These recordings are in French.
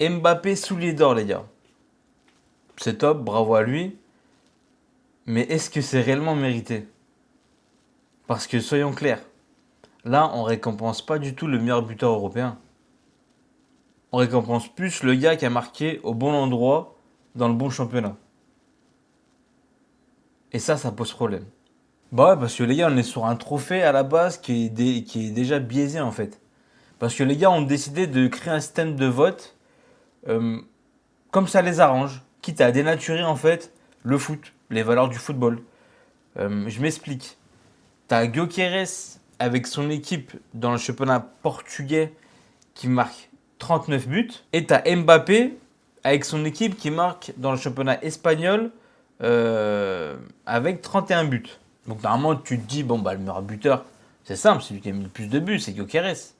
Mbappé soulier d'or, les gars. C'est top, bravo à lui. Mais est-ce que c'est réellement mérité? Parce que soyons clairs, là, on récompense pas du tout le meilleur buteur européen. On récompense plus le gars qui a marqué au bon endroit dans le bon championnat. Et ça pose problème. Bah ouais, parce que les gars, on est sur un trophée à la base qui est déjà biaisé en fait. Parce que les gars ont décidé de créer un système de vote euh, comme ça les arrange, quitte à dénaturer en fait le foot, les valeurs du football. Je m'explique. T'as Gyökeres avec son équipe dans le championnat portugais qui marque 39 buts. Et t'as Mbappé avec son équipe qui marque dans le championnat espagnol avec 31 buts. Donc normalement tu te dis, bon bah le meilleur buteur, c'est simple, celui qui a mis le plus de buts, c'est Gyökeres.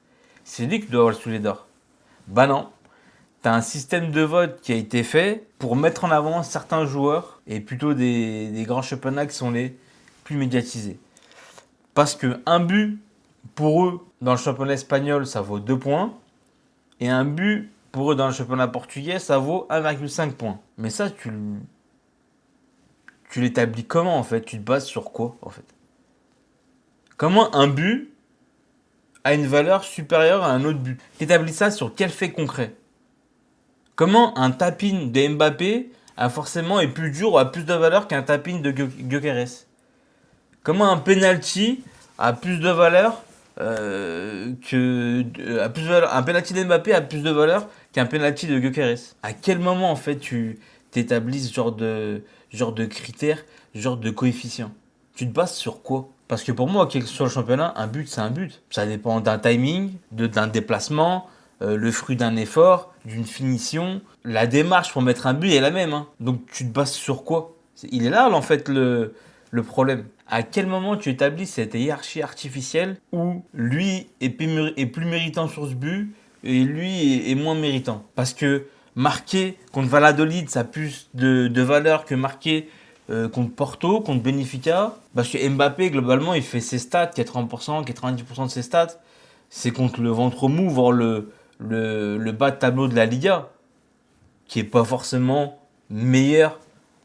C'est lui qui doit avoir le soulier d'or. Bah non. T'as un système de vote qui a été fait pour mettre en avant certains joueurs et plutôt des grands championnats qui sont les plus médiatisés. Parce que un but pour eux dans le championnat espagnol, ça vaut 2 points. Et un but pour eux dans le championnat portugais, ça vaut 1,5 points. Mais ça, tu l'établis comment en fait? Tu te bases sur quoi en fait? Comment un but a une valeur supérieure à un autre but? Tu établis ça sur quel fait concret? Comment un tapin de Mbappé a forcément est plus dur ou a plus de valeur qu'un tapin de Gyökeres? Comment un penalty a plus de valeur a plus de valeur, un penalty d'Mbappé a plus de valeur qu'un penalty de Gyökeres? À quel moment en fait tu t'établis ce genre de critères, ce genre de coefficient? Tu te bases sur quoi? Parce que pour moi, quel que soit le championnat, un but c'est un but. Ça dépend d'un timing, d'un déplacement, le fruit d'un effort, d'une finition. La démarche pour mettre un but est la même, hein. Donc tu te bases sur quoi? Il est là en fait le problème. À quel moment tu établis cette hiérarchie artificielle où lui est plus méritant sur ce but et lui est moins méritant? Parce que marquer contre Valladolid, ça a plus de valeur que marquer contre Porto, contre Benfica. Parce que Mbappé, globalement, il fait ses stats, 80%, 90% de ses stats, c'est contre le ventre mou, voire le bas de tableau de la Liga, qui est pas forcément meilleur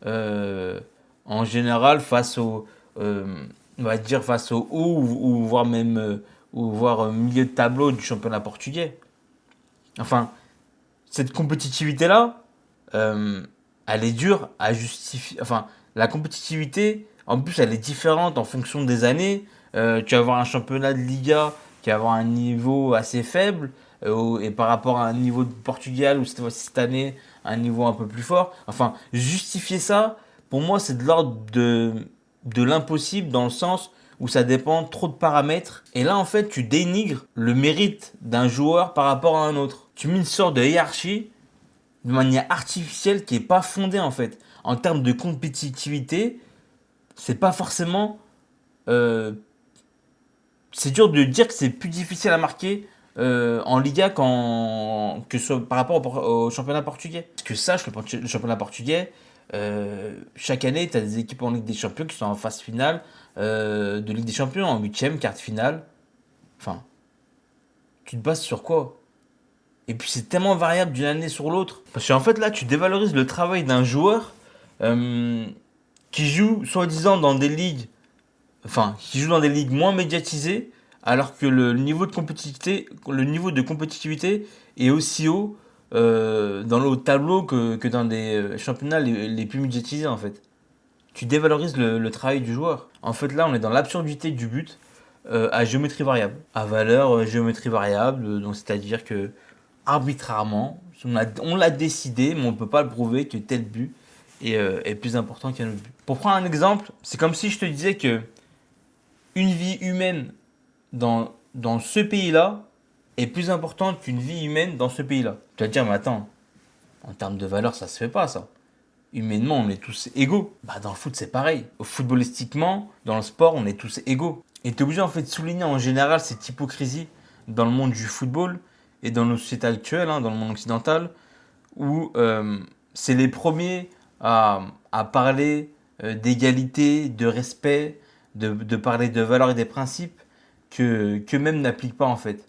euh, en général face au, on va dire face au haut ou voire même ou voire milieu de tableau du championnat portugais. Enfin, cette compétitivité là, elle est dure à justifier. Enfin, la compétitivité, en plus, elle est différente en fonction des années. Tu vas avoir un championnat de Liga qui va avoir un niveau assez faible, et par rapport à un niveau de Portugal ou cette année, un niveau un peu plus fort. Enfin, justifier ça, pour moi, c'est de l'ordre de l'impossible dans le sens où ça dépend trop de paramètres. Et là, en fait, tu dénigres le mérite d'un joueur par rapport à un autre. Tu mets une sorte de hiérarchie de manière artificielle qui est pas fondée en fait. En termes de compétitivité, c'est pas forcément. euh, c'est dur de dire que c'est plus difficile à marquer en Liga par rapport au championnat portugais. Parce que sache, le championnat portugais, chaque année, tu as des équipes en Ligue des Champions qui sont en phase finale de Ligue des Champions, en huitième, quart de finale. Enfin, tu te bases sur quoi? Et puis c'est tellement variable d'une année sur l'autre. Parce qu'en fait là, tu dévalorises le travail d'un joueur euh, qui joue soi-disant dans des ligues, enfin, qui joue dans des ligues moins médiatisées, alors que le niveau de compétitivité est aussi haut dans le haut de tableau que dans des championnats les plus médiatisés en fait. Tu dévalorises le travail du joueur. En fait là, on est dans l'absurdité du but à géométrie variable, à valeur géométrie variable, donc c'est-à-dire que arbitrairement, on l'a décidé, mais on ne peut pas le prouver que tel but est plus important qu'un autre but. Pour prendre un exemple, c'est comme si je te disais que une vie humaine dans ce pays-là est plus importante qu'une vie humaine dans ce pays-là. Tu vas te dire, mais attends, en termes de valeur, ça se fait pas ça. Humainement, on est tous égaux. Bah, dans le foot, c'est pareil. Footballistiquement, dans le sport, on est tous égaux. Et tu es obligé en fait de souligner en général cette hypocrisie dans le monde du football et dans nos sociétés actuelles, hein, dans le monde occidental, où c'est les premiers à parler d'égalité, de respect, de parler de valeurs et des principes qu'eux-mêmes n'appliquent pas en fait.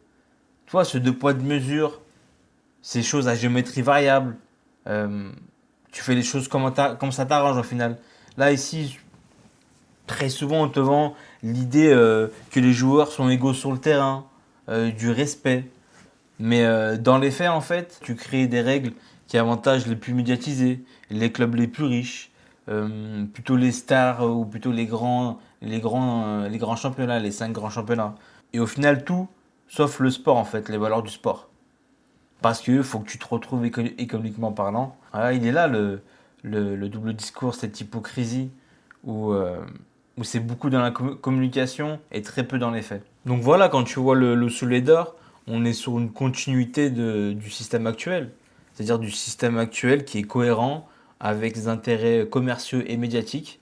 Tu vois, ce deux poids deux mesures, c'est des choses à géométrie variable. Euh, Tu fais les choses comme ça t'arrange au final. Là, ici, très souvent, on te vend l'idée que les joueurs sont égaux sur le terrain, du respect. Mais dans les faits, en fait, tu crées des règles qui avantagent les plus médiatisés, les clubs les plus riches, plutôt les stars ou plutôt les grands championnats, les 5 grands championnats. Et au final, tout, sauf le sport, en fait, les valeurs du sport. Parce que faut que tu te retrouves économiquement parlant. Ah, il est là le double discours, cette hypocrisie où, où c'est beaucoup dans la communication et très peu dans les faits. Donc voilà, quand tu vois le soulet d'or, on est sur une continuité du système actuel. C'est-à-dire du système actuel qui est cohérent avec des intérêts commerciaux et médiatiques,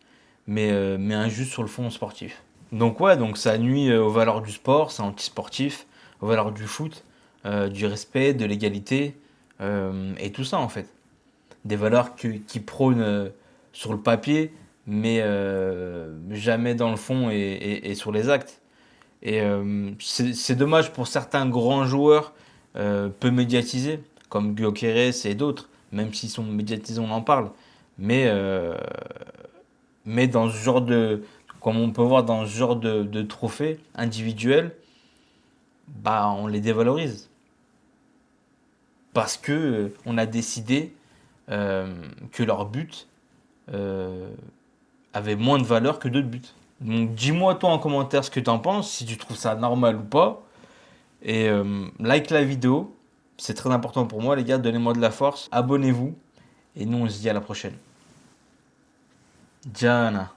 mais injuste sur le fond sportif. Donc ouais, donc ça nuit aux valeurs du sport, c'est anti-sportif, aux valeurs du foot, du respect, de l'égalité, et tout ça en fait. Des valeurs qui prônent sur le papier, mais jamais dans le fond et sur les actes. Et c'est dommage pour certains grands joueurs peu médiatisés, comme Gyökeres et d'autres, même s'ils sont médiatisés, on en parle. Mais, euh, mais dans ce genre comme on peut voir dans ce genre de trophées individuels, bah on les dévalorise. Parce que on a décidé que leur but euh, avait moins de valeur que d'autres buts. Donc dis-moi toi en commentaire ce que tu en penses, si tu trouves ça normal ou pas. Et like la vidéo, c'est très important pour moi les gars, donnez-moi de la force, abonnez-vous, et nous on se dit à la prochaine. Diana.